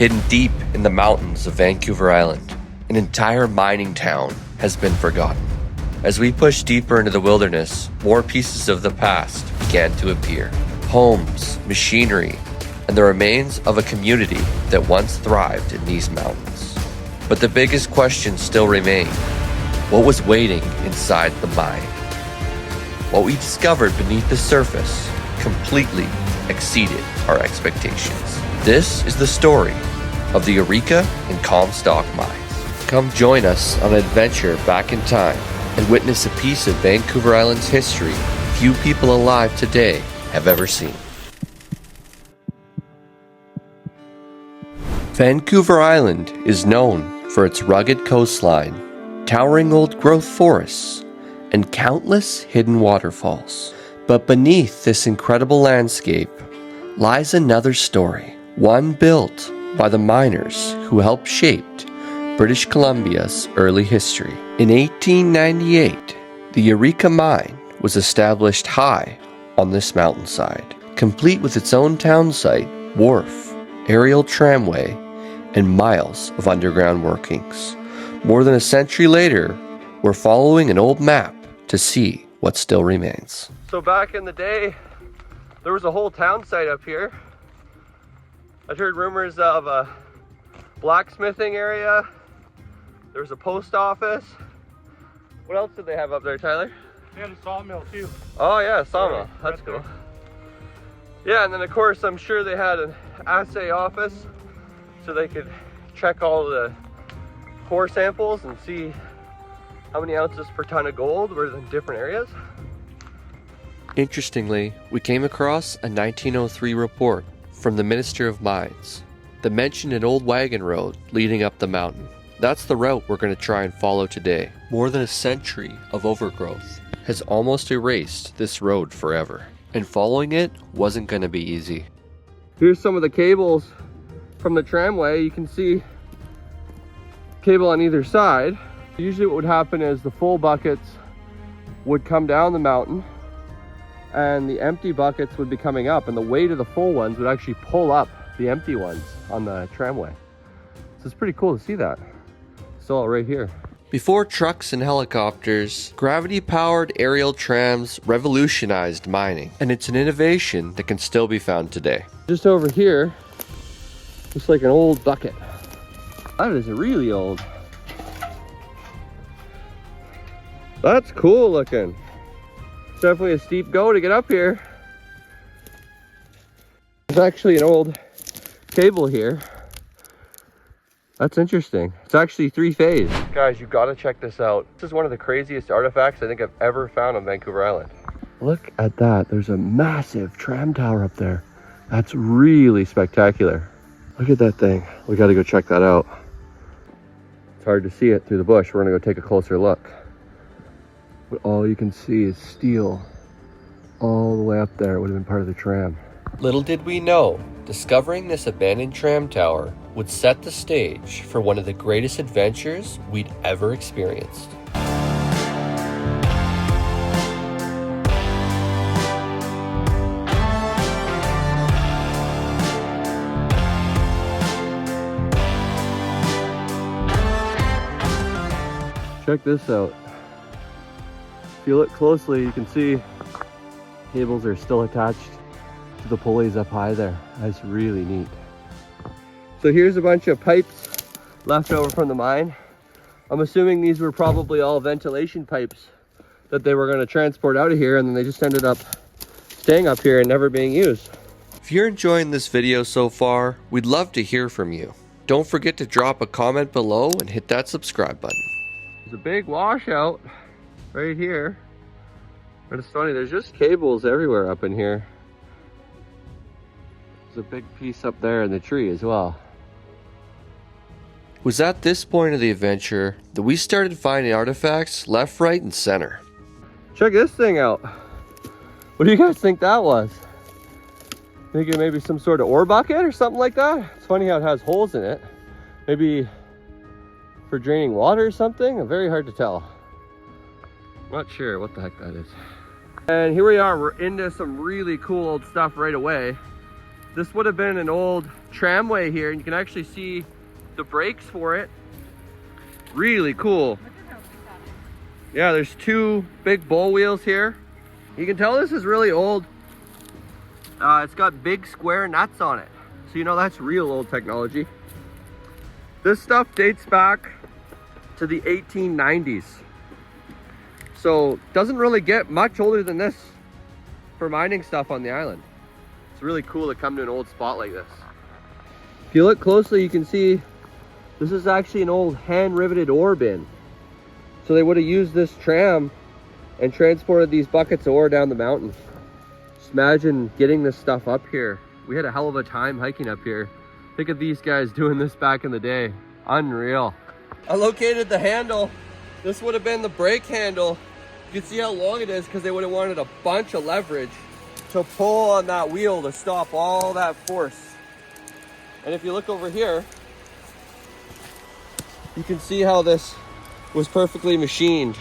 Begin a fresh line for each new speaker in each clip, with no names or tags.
Hidden deep in the mountains of Vancouver Island, an entire mining town has been forgotten. As we pushed deeper into the wilderness, more pieces of the past began to appear. Homes, machinery, and the remains of a community that once thrived in these mountains. But the biggest question still remained: what was waiting inside the mine? What we discovered beneath the surface completely exceeded our expectations. This is the story of the Eureka and Comstock mines. Come join us on an adventure back in time and witness a piece of Vancouver Island's history few people alive today have ever seen. Vancouver Island is known for its rugged coastline, towering old-growth forests, and countless hidden waterfalls. But beneath this incredible landscape lies another story, one built by the miners who helped shape British Columbia's early history. In 1898, the Eureka Mine was established high on this mountainside, complete with its own town site, wharf, aerial tramway, and miles of underground workings. More than a century later, we're following an old map to see what still remains. So back in the day, there was a whole town site up here. I've heard rumors of a blacksmithing area. There was a post office. What else did they have up there, Tyler?
They had a sawmill too.
Oh yeah, a sawmill. That's cool. Yeah, and then of course I'm sure they had an assay office so they could check all the core samples and see how many ounces per ton of gold were in different areas. Interestingly, we came across a 1903 report from the Minister of Mines that mentioned an old wagon road leading up the mountain. That's the route we're going to try and follow today. More than a century of overgrowth has almost erased this road forever, and following it wasn't going to be easy. Here's some of the cables from the tramway. You can see cable on either side. Usually what would happen is the full buckets would come down the mountain and the empty buckets would be coming up, and the weight of the full ones would actually pull up the empty ones on the tramway. So it's pretty cool to see that. It's all right here. Before trucks and helicopters, gravity-powered aerial trams revolutionized mining, and it's an innovation that can still be found today. Just over here, looks like an old bucket. That is really old. That's cool looking. It's definitely a steep go to get up here. There's actually an old cable here. That's interesting. It's actually three-phase. Guys, you gotta check this out. This is one of the craziest artifacts I think I've ever found on Vancouver Island. Look at that. There's a massive tram tower up there. That's really spectacular. Look at that thing. We gotta go check that out. It's hard to see it through the bush. We're gonna go take a closer look. But all you can see is steel. All the way up there would have been part of the tram. Little did we know, discovering this abandoned tram tower would set the stage for one of the greatest adventures we'd ever experienced. Check this out. If you look closely, you can see cables are still attached to the pulleys up high there. That's really neat. So here's a bunch of pipes left over from the mine. I'm assuming these were probably all ventilation pipes that they were going to transport out of here, and then they just ended up staying up here and never being used. If you're enjoying this video so far, we'd love to hear from you. Don't forget to drop a comment below and hit that subscribe button. There's a big washout right here. But it's funny, there's just cables everywhere up in here. There's a big piece up there in the tree as well. It was at this point of the adventure that we started finding artifacts left, right, and center. Check this thing out. What do you guys think that was? Thinking maybe some sort of ore bucket or something like that? It's funny how it has holes in it. Maybe for draining water or something? Very hard to tell. Not sure what the heck that is. And here we are, we're into some really cool old stuff right away. This would have been an old tramway here, and you can actually see the brakes for it. Really cool. Yeah, there's two big bull wheels here. You can tell this is really old. It's got big square nuts on it. So you know that's real old technology. This stuff dates back to the 1890s. So doesn't really get much older than this for mining stuff on the island. It's really cool to come to an old spot like this. If you look closely, you can see this is actually an old hand riveted ore bin. So they would have used this tram and transported these buckets of ore down the mountain. Just imagine getting this stuff up here. We had a hell of a time hiking up here. Think of these guys doing this back in the day. Unreal. I located the handle. This would have been the brake handle. You can see how long it is because they would have wanted a bunch of leverage to pull on that wheel to stop all that force. And if you look over here, you can see how this was perfectly machined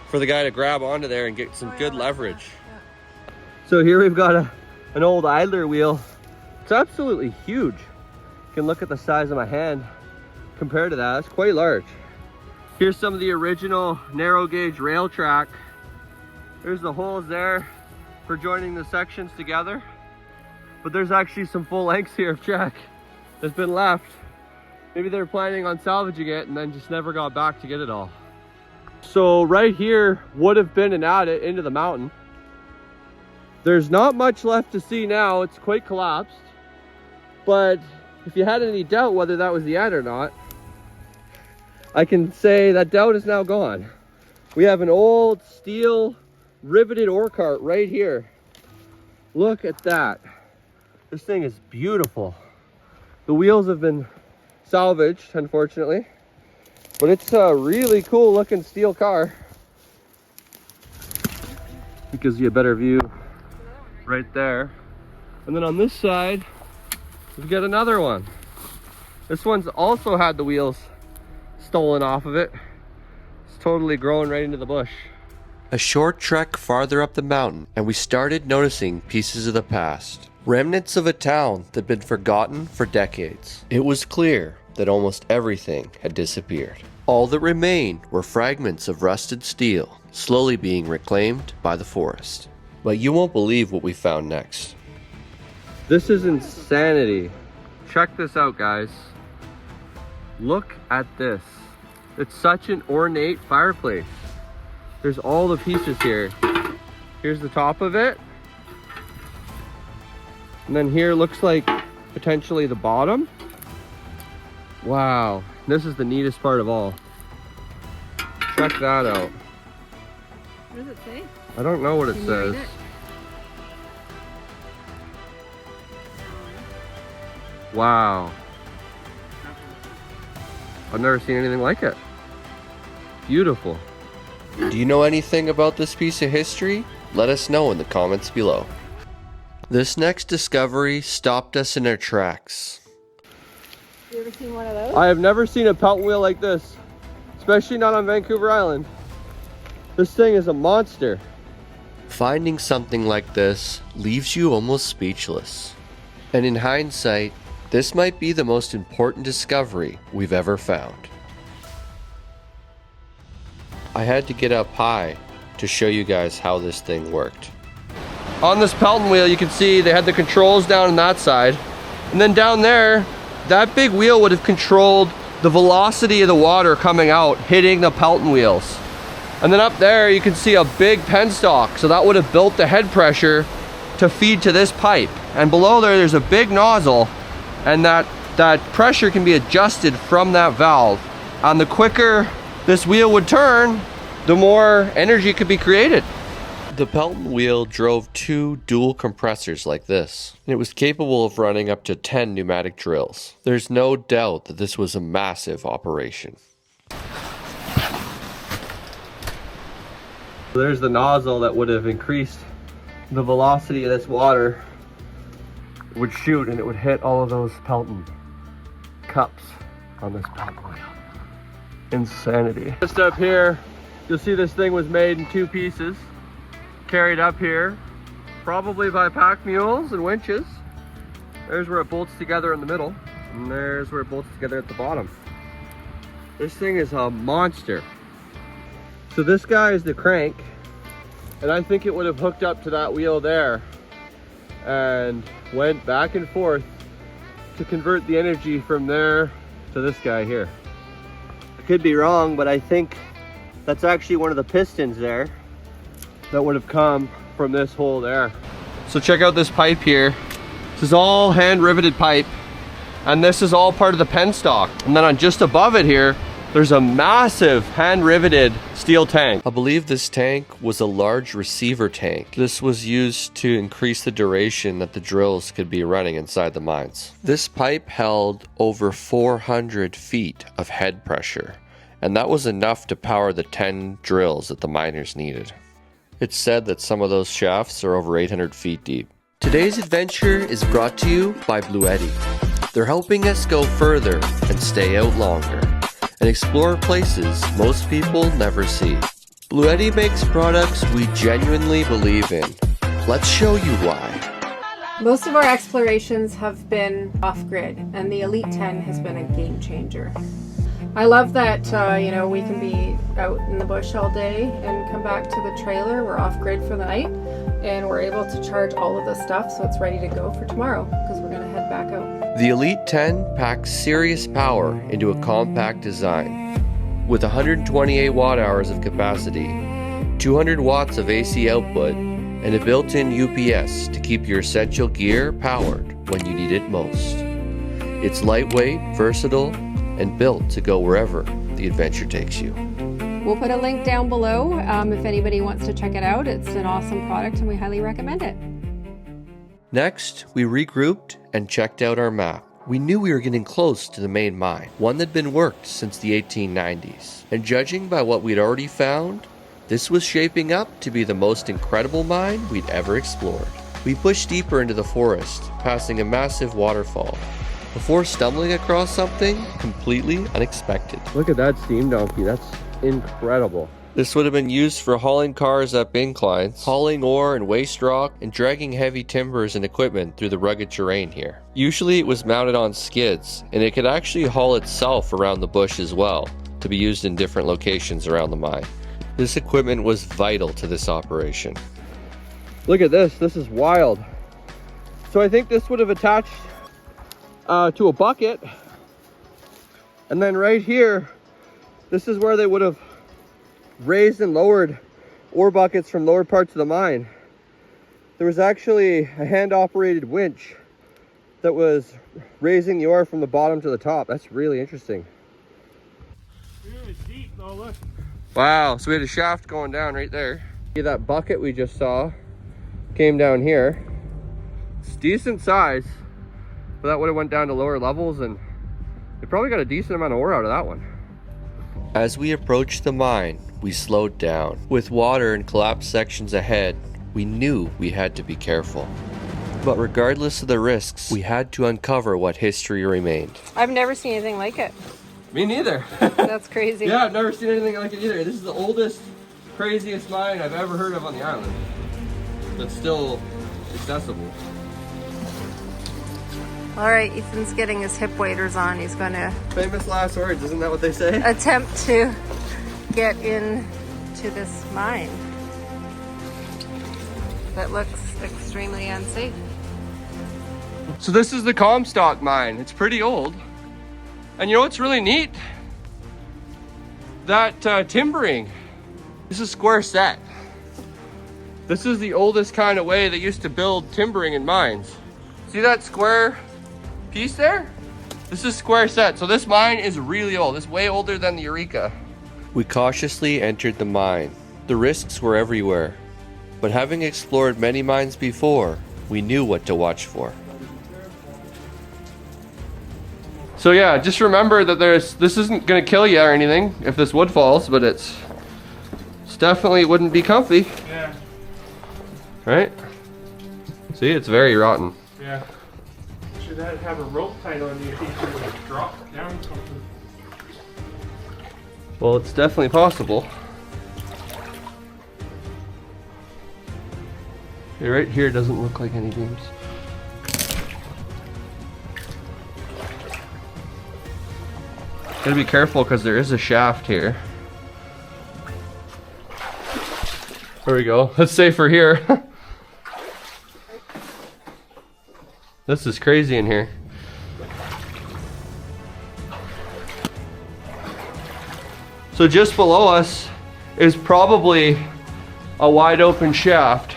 for the guy to grab onto there and get some good leverage. So here we've got an old idler wheel. It's absolutely huge. You can look at the size of my hand compared to that. It's quite large. Here's some of the original narrow gauge rail track. There's the holes there for joining the sections together. But there's actually some full lengths here of track that's been left. Maybe they're planning on salvaging it and then just never got back to get it all. So right here would have been an adit into the mountain. There's not much left to see now. It's quite collapsed. But if you had any doubt whether that was the end or not, I can say that doubt is now gone. We have an old steel riveted ore cart right here. Look at that. This thing is beautiful. The wheels have been salvaged, unfortunately, but it's a really cool looking steel car. It gives you a better view right there. And then on this side, we've got another one. This one's also had the wheels stolen off of it. It's totally growing right into the bush. A short trek farther up the mountain, and we started noticing pieces of the past. Remnants of a town that had been forgotten for decades. It was clear that almost everything had disappeared. All that remained were fragments of rusted steel, slowly being reclaimed by the forest. But you won't believe what we found next. This is insanity. Check this out, guys. Look at this. It's such an ornate fireplace. There's all the pieces here. Here's the top of it. And then here looks like potentially the bottom. Wow, this is the neatest part of all. Check that out.
What does it say?
I don't know what it says. Wow. I've never seen anything like it. Beautiful. Do you know anything about this piece of history? Let us know in the comments below. This next discovery stopped us in our tracks.
You ever seen one of those?
I have never seen a Pelton wheel like this, especially not on Vancouver Island. This thing is a monster. Finding something like this leaves you almost speechless. And in hindsight, this might be the most important discovery we've ever found. I had to get up high to show you guys how this thing worked. On this Pelton wheel, you can see they had the controls down on that side. And then down there, that big wheel would have controlled the velocity of the water coming out, hitting the Pelton wheels. And then up there, you can see a big penstock. So that would have built the head pressure to feed to this pipe. And below there, there's a big nozzle, and that pressure can be adjusted from that valve. And the quicker this wheel would turn, the more energy could be created. The Pelton wheel drove two dual compressors like this, and it was capable of running up to 10 pneumatic drills. There's no doubt that this was a massive operation. There's the nozzle that would have increased the velocity of this water. It would shoot and it would hit all of those Pelton cups on this Pelton wheel. Insanity. Just up here, you'll see this thing was made in two pieces, carried up here, probably by pack mules and winches. There's where it bolts together in the middle, and there's where it bolts together at the bottom. This thing is a monster. So this guy is the crank, and I think it would have hooked up to that wheel there and went back and forth to convert the energy from there to this guy here. I could be wrong, but I think that's actually one of the pistons there that would have come from this hole there. So check out this pipe here. This is all hand riveted pipe, and this is all part of the penstock. And then on just above it here, there's a massive hand riveted steel tank. I believe this tank was a large receiver tank. This was used to increase the duration that the drills could be running inside the mines. This pipe held over 400 feet of head pressure, and that was enough to power the 10 drills that the miners needed. It's said that some of those shafts are over 800 feet deep. Today's adventure is brought to you by BLUETTI. They're helping us go further and stay out longer and explore places most people never see. BLUETTI makes products we genuinely believe in. Let's show you why.
Most of our explorations have been off-grid, and the Elite 10 has been a game changer. I love that, you know, we can be out in the bush all day and come back to the trailer. We're off-grid for the night, and we're able to charge all of the stuff so it's ready to go for tomorrow, because we're going to head back out.
The Elite 10 packs serious power into a compact design. With 128 watt-hours of capacity, 200 watts of AC output, and a built-in UPS to keep your essential gear powered when you need it most. It's lightweight, versatile, and built to go wherever the adventure takes you.
We'll put a link down below if anybody wants to check it out. It's an awesome product and we highly recommend it.
Next, we regrouped and checked out our map. We knew we were getting close to the main mine, one that'd been worked since the 1890s. And judging by what we'd already found, this was shaping up to be the most incredible mine we'd ever explored. We pushed deeper into the forest, passing a massive waterfall, before stumbling across something completely unexpected. Look at that steam donkey, that's incredible. This would have been used for hauling cars up inclines, hauling ore and waste rock, and dragging heavy timbers and equipment through the rugged terrain here. Usually it was mounted on skids, and it could actually haul itself around the bush as well, to be used in different locations around the mine. This equipment was vital to this operation. Look at this, this is wild. So I think this would have attached to a bucket, and then right here, this is where they would have raised and lowered ore buckets from lower parts of the mine. There was actually a hand-operated winch that was raising the ore from the bottom to the top. That's really interesting.
It's deep though, look.
Wow, so we had a shaft going down right there. See, that bucket we just saw came down here. It's decent size, but that would have went down to lower levels, and we probably got a decent amount of ore out of that one. As we approached the mine, we slowed down. With water and collapsed sections ahead, we knew we had to be careful. But regardless of the risks, we had to uncover what history remained.
I've never seen anything like it.
Me neither.
That's crazy.
Yeah, I've never seen anything like it either. This is the oldest, craziest mine I've ever heard of on the island. That's still accessible.
All right, Ethan's getting his hip waders on. He's going to
Famous last words, isn't that what they say?
attempt to get into this mine that looks extremely unsafe.
So this is the Comstock mine. It's pretty old. And you know what's really neat? That timbering. This is square set. This is the oldest kind of way they used to build timbering in mines. See that square piece there? This is square set. So this mine is really old. It's way older than the Eureka. We cautiously entered the mine. The risks were everywhere. But having explored many mines before, we knew what to watch for. So yeah, just remember that this isn't gonna kill you or anything if this wood falls, but it's definitely wouldn't be comfy.
Yeah.
Right? See, it's very rotten.
Yeah. Should have a rope tied on you in case you would drop down something.
Well, it's definitely possible. Okay, right here doesn't look like any beams. Gotta be careful because there is a shaft here. There we go. Let's safer here. This is crazy in here. So just below us is probably a wide open shaft.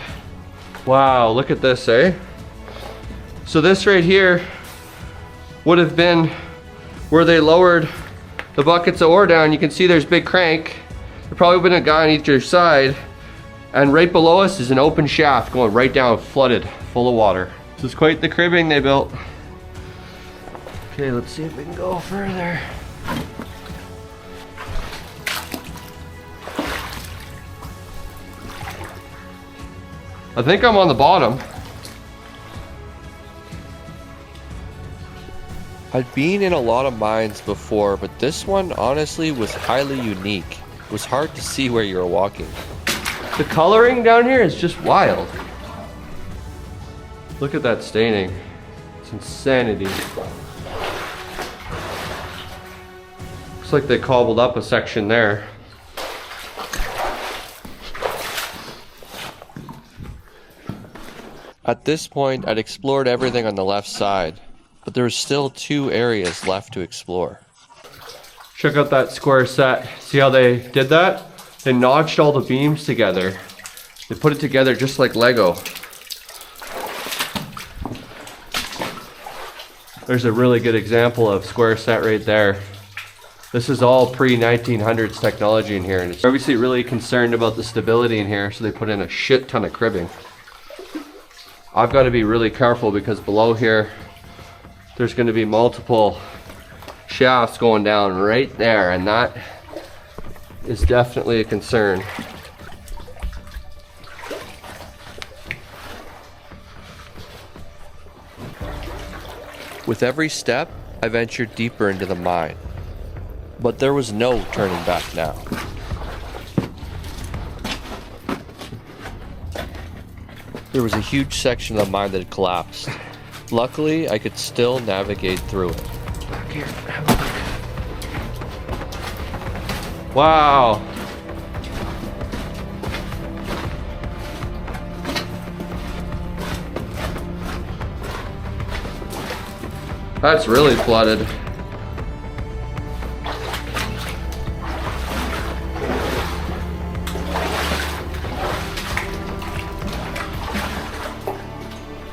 Wow, look at this, eh? So this right here would have been where they lowered the buckets of ore down. You can see there's big crank. There probably been a guy on each side. And right below us is an open shaft going right down, flooded, full of water. This is quite the cribbing they built. Okay, let's see if we can go further. I think I'm on the bottom. I'd been in a lot of mines before, but this one honestly was highly unique. It was hard to see where you were walking. The coloring down here is just wild. Look at that staining. It's insanity. Looks like they cobbled up a section there. At this point, I'd explored everything on the left side, but there was still 2 areas left to explore. Check out that square set. See how they did that? They notched all the beams together. They put it together just like Lego. There's a really good example of square set right there. This is all pre-1900s technology in here, and it's obviously really concerned about the stability in here, so they put in a shit ton of cribbing. I've got to be really careful because below here there's going to be multiple shafts going down right there, and that is definitely a concern. With every step, I ventured deeper into the mine, but there was no turning back now. There was a huge section of the mine that had collapsed. Luckily, I could still navigate through it. Here, have a look. Wow. That's really flooded.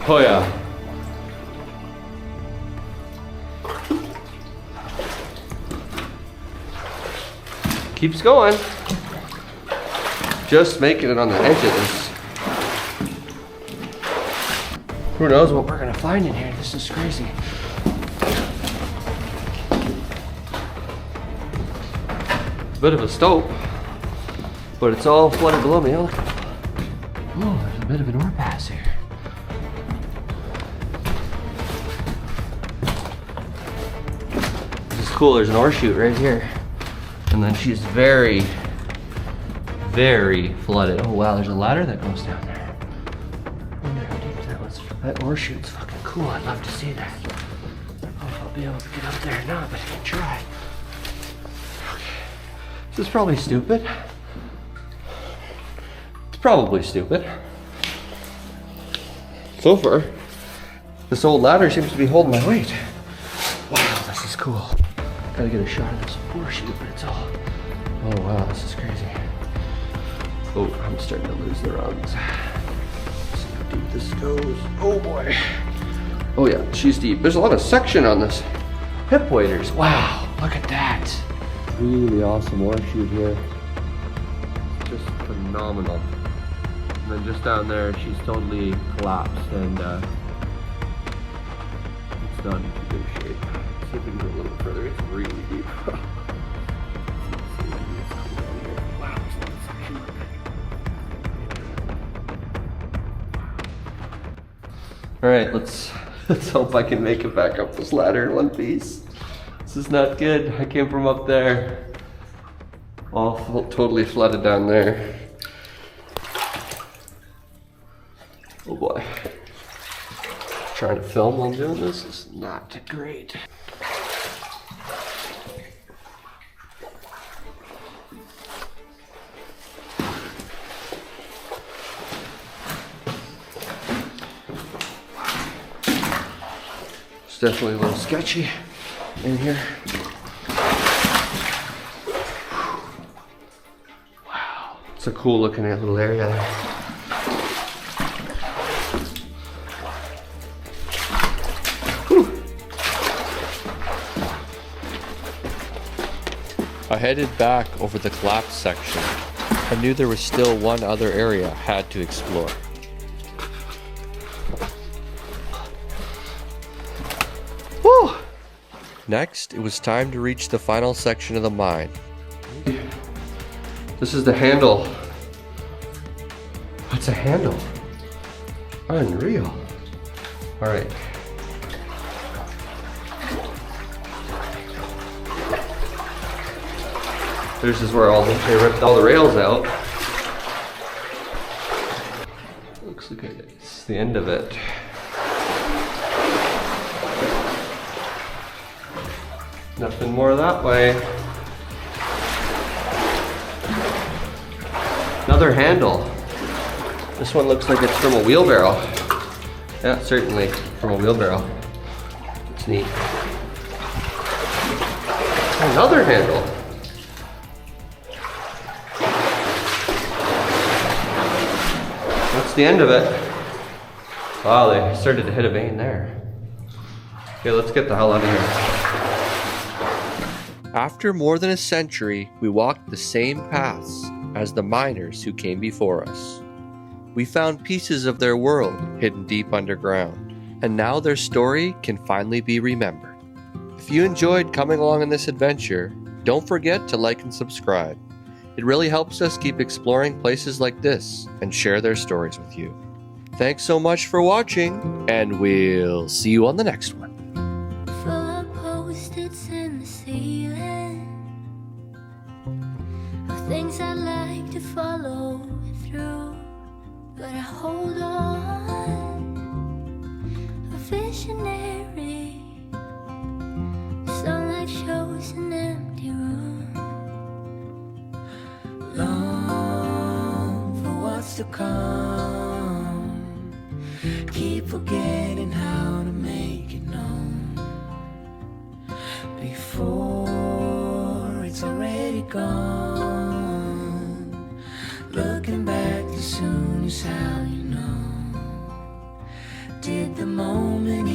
Oh yeah. Keeps going. Just making it on the edge of this. Who knows what we're gonna find in here? This is crazy. Bit of a stope, but it's all flooded below me. Oh, there's a bit of an ore pass here. This is cool. There's an ore chute right here, and then she's very, very flooded. Oh wow, there's a ladder that goes down there. I wonder how deep that was. That ore chute's fucking cool. I'd love to see that. I don't know if I'll be able to get up there or not, but I can try. This is probably stupid. It's probably stupid. So far, this old ladder seems to be holding my weight. Wow, this is cool. Gotta get a shot of this ore chute, but it's all... Oh wow, this is crazy. Oh, I'm starting to lose the rungs. Let's see how deep this goes. Oh boy. Oh yeah, she's deep. There's a lot of section on this. Hip waders. Wow, look at that. Really awesome ore chute here. Just phenomenal. And then just down there, she's totally collapsed and it's not in good shape. Let's see if we can go a little further. It's really deep. Wow, there's a lot of section. All right, let's hope I can make it back up this ladder in one piece. This is not good. I came from up there. All totally flooded down there. Oh boy. Trying to film while I'm doing this is not great. definitely a little sketchy in here. Wow, it's a cool looking little area there. I headed back over the collapsed section. I knew there was still one other area I had to explore. Woo! Next, it was time to reach the final section of the mine. This is the handle. What's a handle? Unreal. All right. This is where they ripped all the rails out. Looks like it's the end of it. Nothing more that way. Another handle. This one looks like it's from a wheelbarrow. Yeah, certainly from a wheelbarrow. It's neat. Another handle. That's the end of it. Wow, they started to hit a vein there. Okay, let's get the hell out of here. After more than a century, we walked the same paths as the miners who came before us. We found pieces of their world hidden deep underground, and now their story can finally be remembered. If you enjoyed coming along on this adventure, don't forget to like and subscribe. It really helps us keep exploring places like this and share their stories with you. Thanks so much for watching, and we'll see you on the next one.
Full of post-its in the ceiling of things I'd like to follow through, but I hold on. A visionary, sunlight shows an empty room. Long for what's to come, keep forgetting how to make it known before it's already gone. Looking back too soon is how you know. Did the moment